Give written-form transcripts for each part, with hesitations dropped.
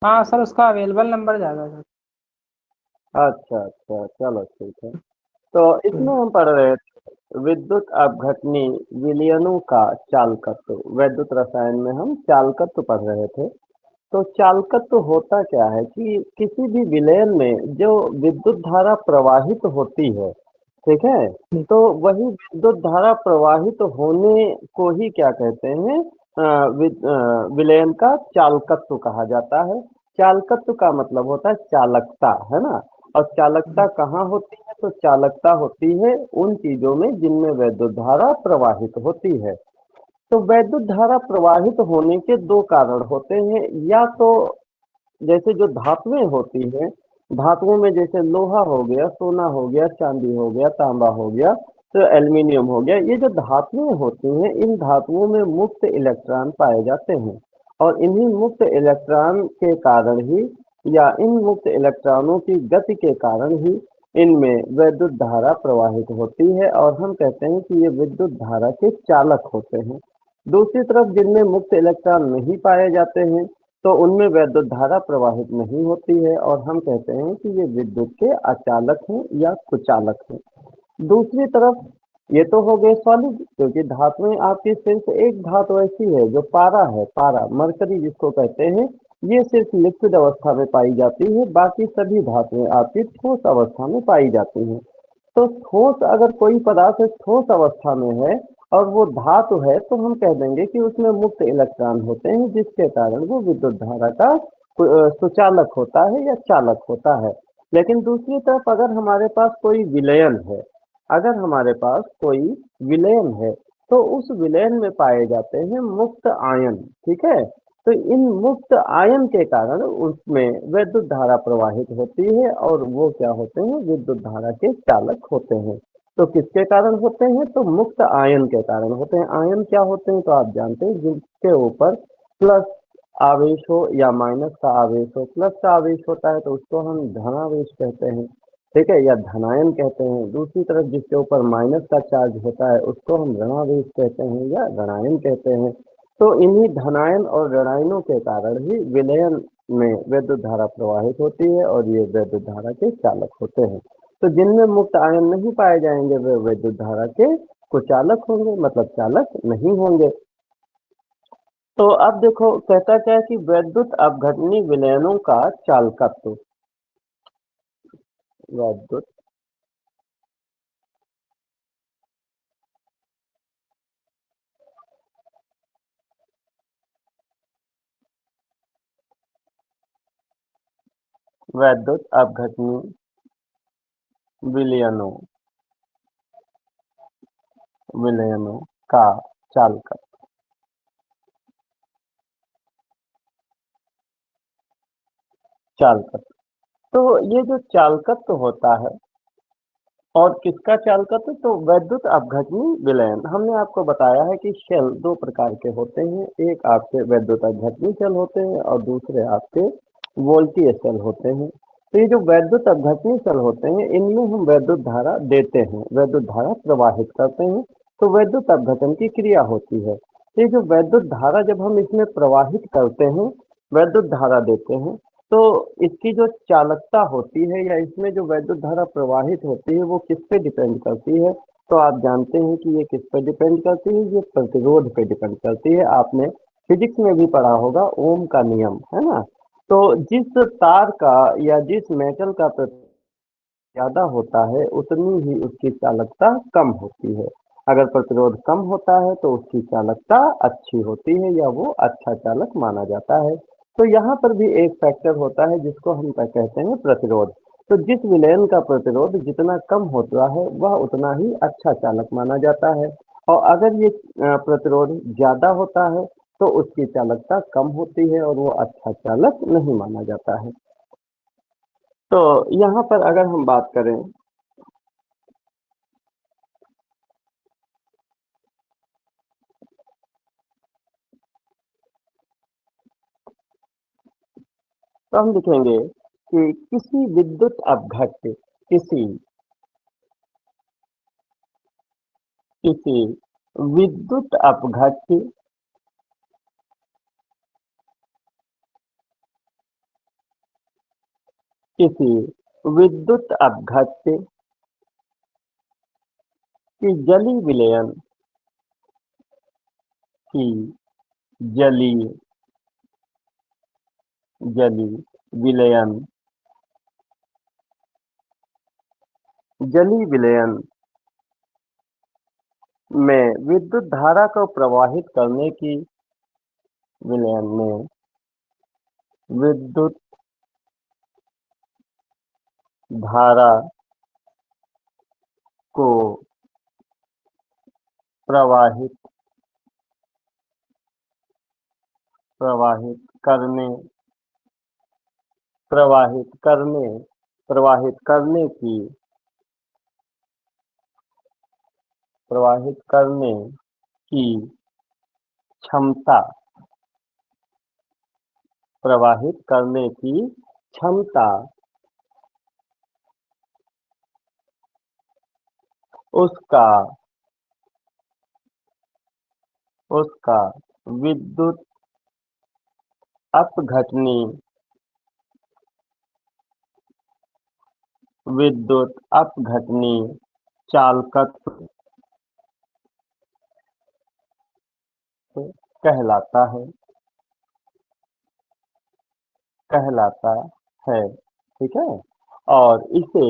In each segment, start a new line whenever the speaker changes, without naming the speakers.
हाँ सर, उसका available number ज़्यादा है
अच्छा अच्छा, चलो ठीक है। तो इसमें
सर।
हम पढ़ रहे थे विद्युत अपघटनी विलयनों का चालकत्व। वैद्युत रसायन में हम चालकत्व पढ़ रहे थे। तो चालकत्व होता क्या है कि किसी भी विलयन में जो विद्युत धारा प्रवाहित होती है, ठीक है, तो वही विद्युत धारा प्रवाहित होने को ही क्या कहते हैं, विलयन का चालकत्व कहा जाता है। चालकत्व का मतलब होता है चालकता, है ना। और चालकता कहाँ होती है? तो चालकता होती है उन चीजों में जिनमें विद्युत धारा प्रवाहित होती है। तो वैद्युत धारा प्रवाहित होने के दो कारण होते हैं। या तो जैसे जो धातुएं होती हैं, धातुओं में जैसे लोहा हो गया, सोना हो गया, चांदी हो गया, तांबा हो गया, तो एल्युमिनियम हो गया, ये जो धातुएं होती हैं, इन धातुओं में मुक्त इलेक्ट्रॉन पाए जाते हैं। और इन्हीं मुक्त इलेक्ट्रॉन के कारण ही, या इन मुक्त इलेक्ट्रॉनों की गति के कारण ही इनमें विद्युत धारा प्रवाहित होती है, और हम कहते हैं कि ये विद्युत धारा के चालक होते हैं। दूसरी तरफ जिनमें मुक्त इलेक्ट्रॉन नहीं पाए जाते हैं, तो उनमें वैद्युत धारा प्रवाहित नहीं होती है, और हम कहते हैं कि ये विद्युत के अचालक हैं या कुचालक हैं। दूसरी तरफ ये तो हो गए सॉलिड, क्योंकि धातुएं आपकी सिर्फ एक धातु ऐसी है जो पारा है, पारा मरकरी जिसको कहते हैं, ये सिर्फ लिक्विड अवस्था में पाई जाती है। बाकी सभी धातुएं आपकी ठोस अवस्था में पाई जाती हैं। तो ठोस, अगर कोई पदार्थ ठोस अवस्था में है और वो धातु है, तो हम कह देंगे कि उसमें मुक्त इलेक्ट्रॉन होते हैं, जिसके कारण वो विद्युत धारा का सुचालक होता है या चालक होता है। लेकिन दूसरी तरफ अगर हमारे पास कोई विलयन है, अगर हमारे पास कोई विलयन है, तो उस विलयन में पाए जाते हैं मुक्त आयन, ठीक है। तो इन मुक्त आयन के कारण उसमें विद्युत धारा प्रवाहित होती है, और वो क्या होते हैं? विद्युत धारा के चालक होते हैं। तो किसके कारण होते हैं? तो मुक्त आयन के कारण होते हैं। आयन क्या होते हैं? तो आप जानते हैं, जिसके ऊपर प्लस आवेश हो या माइनस का आवेश हो। प्लस का आवेश होता है तो उसको हम धनावेश कहते हैं, ठीक है, या धनायन कहते हैं। दूसरी तरफ जिसके ऊपर माइनस का चार्ज होता है उसको हम ऋणावेश कहते हैं या ऋणायन कहते हैं। तो इन्हीं धनायन और ऋणायनों के कारण ही विलयन में विद्युत धारा प्रवाहित होती है, और ये विद्युत धारा के चालक होते हैं। तो जिनमें मुक्त आयन नहीं पाए जाएंगे वे विद्युत धारा के कुचालक होंगे, मतलब चालक नहीं होंगे। तो अब देखो कहता क्या है कि वैद्युत अपघटनी विलयनों का चालकत्व। वैद्युत वैद्युत अपघटनी विलयनों विलयनों का चालकत्व। चालकत्व, तो ये जो चालकत्व होता है, और किसका चालकत्व? तो वैद्युत अपघटनी विलयन। हमने आपको बताया है कि शेल दो प्रकार के होते हैं। एक आपके वैद्युत अपघटनी शेल होते हैं, और दूसरे आपके वोल्टीय शेल होते हैं। तो ये जो वैद्युत अपघटनी शेल होते हैं, इनमें हम वैद्युत धारा देते हैं, वैद्युत धारा प्रवाहित करते हैं। तो वैद्युत अपघटन की क्रिया होती है। तो ये जो वैद्युत धारा जब हम इसमें प्रवाहित करते हैं, वैद्युत धारा देते हैं, तो इसकी जो चालकता होती है, या इसमें जो वैद्युत धारा प्रवाहित होती है, वो किस पे डिपेंड करती है? तो आप जानते हैं कि ये किस पे डिपेंड करती है? ये प्रतिरोध पे डिपेंड करती है। आपने फिजिक्स में भी पढ़ा होगा ओम का नियम, है ना। तो जिस तार का या जिस मेटल का प्रतिरोध ज्यादा होता है, उतनी ही उसकी चालकता कम होती है। अगर प्रतिरोध कम होता है तो उसकी चालकता अच्छी होती है, या वो अच्छा चालक माना जाता है। तो यहाँ पर भी एक फैक्टर होता है जिसको हम कहते हैं प्रतिरोध। तो जिस विलयन का प्रतिरोध जितना कम होता है, वह उतना ही अच्छा चालक माना जाता है। और अगर ये प्रतिरोध ज्यादा होता है, तो उसकी चालकता कम होती है, और वो अच्छा चालक नहीं माना जाता है। तो यहाँ पर अगर हम बात करें, तो हम लिखेंगे कि किसी विद्युत अपघट्य, किसी किसी विद्युत अपघट्य किसी विद्युत अपघट्य की जली विलयन की जली जली विलयन जली विलयन में विद्युत धारा को प्रवाहित करने की विलयन में विद्युत धारा को प्रवाहित प्रवाहित करने प्रवाहित करने प्रवाहित करने की प्रवाहित करने की क्षमता प्रवाहित करने की क्षमता उसका उसका विद्युत अपघटनी विद्युत अपघटनी चालकत्व कहलाता है कहलाता है। ठीक है, और इसे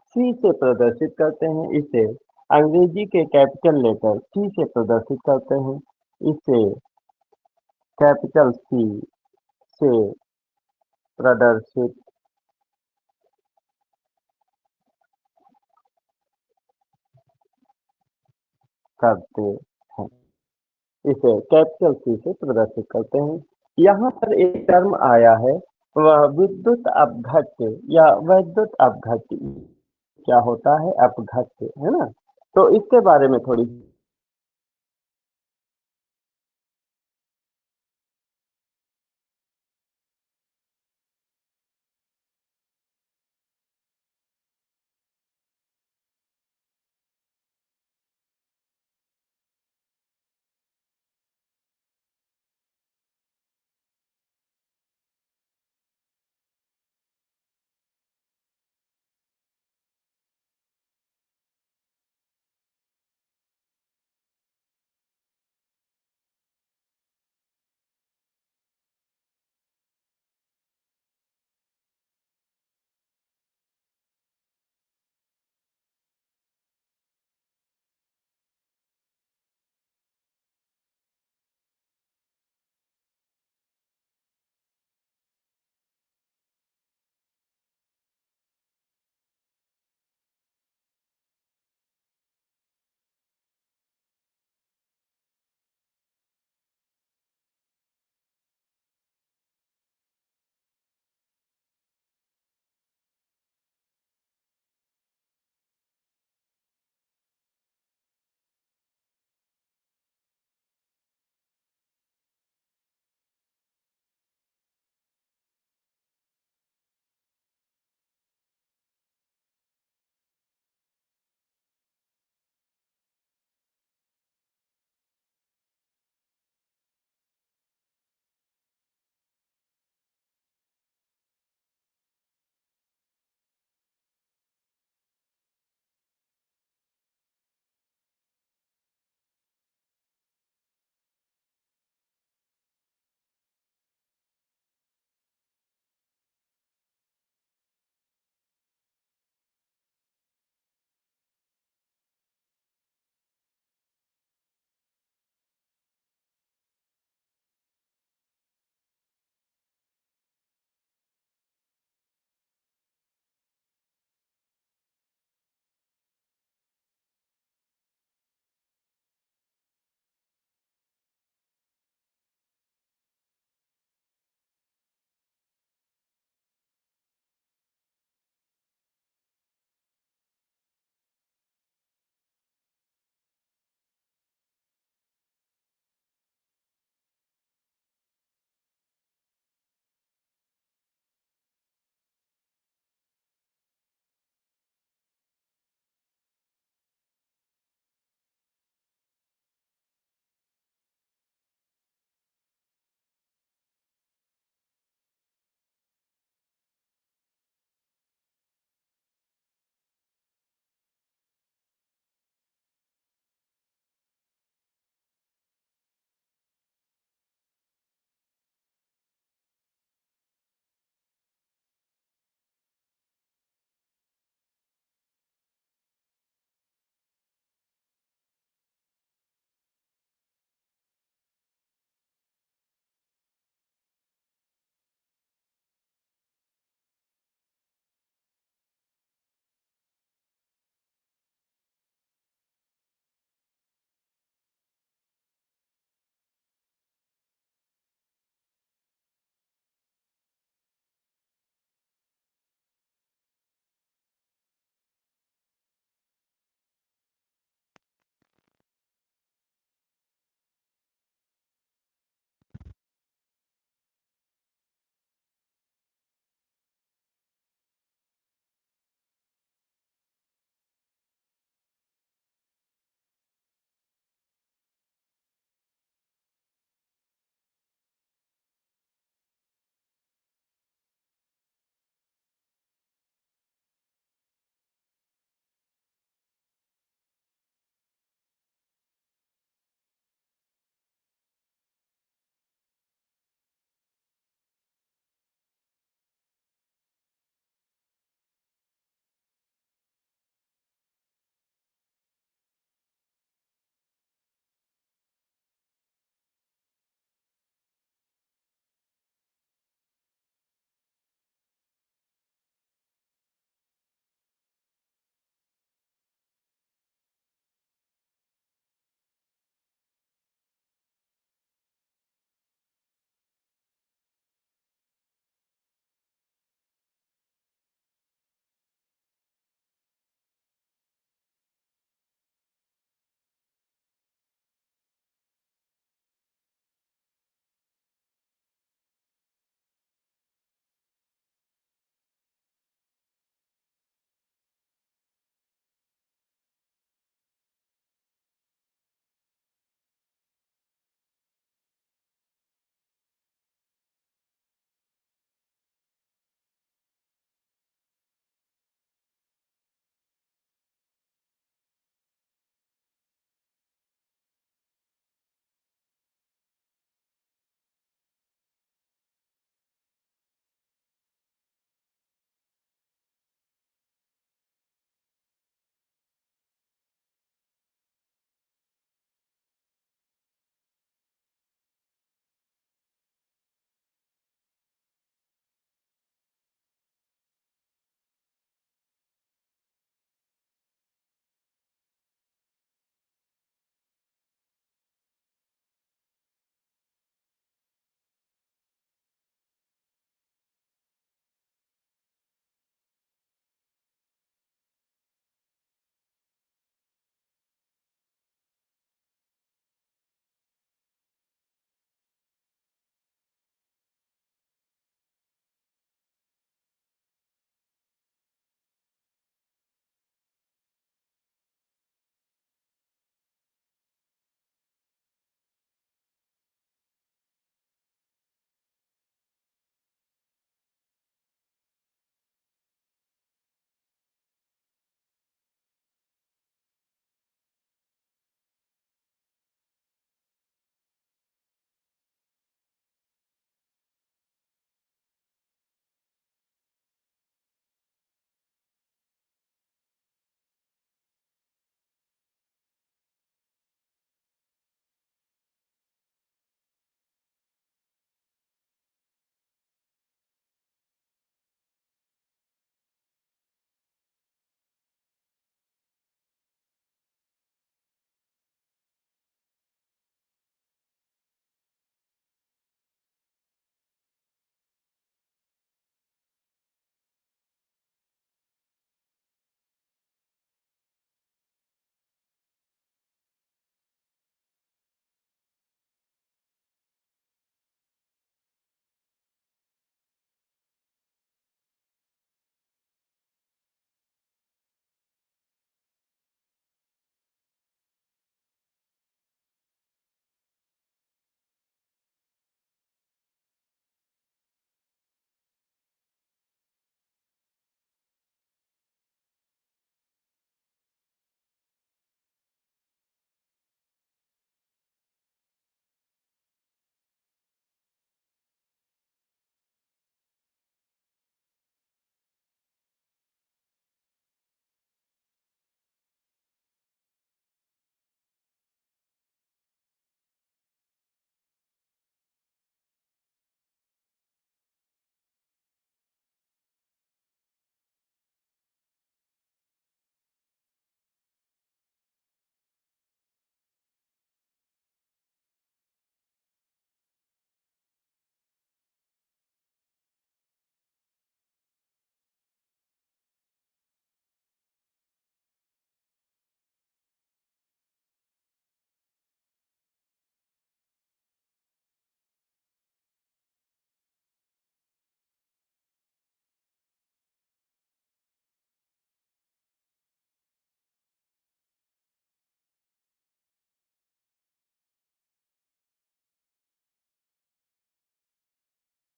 सी से प्रदर्शित करते हैं। इसे अंग्रेजी के कैपिटल लेटर सी से प्रदर्शित करते हैं। इसे कैपिटल सी से प्रदर्शित करते हैं। इसे कैपिटल सी से प्रदर्शित करते हैं। यहाँ पर एक टर्म आया है, वह विद्युत अपघट्य या वैद्युत अपघट्य। क्या होता है? अपघट्य, है ना। तो इसके बारे में थोड़ी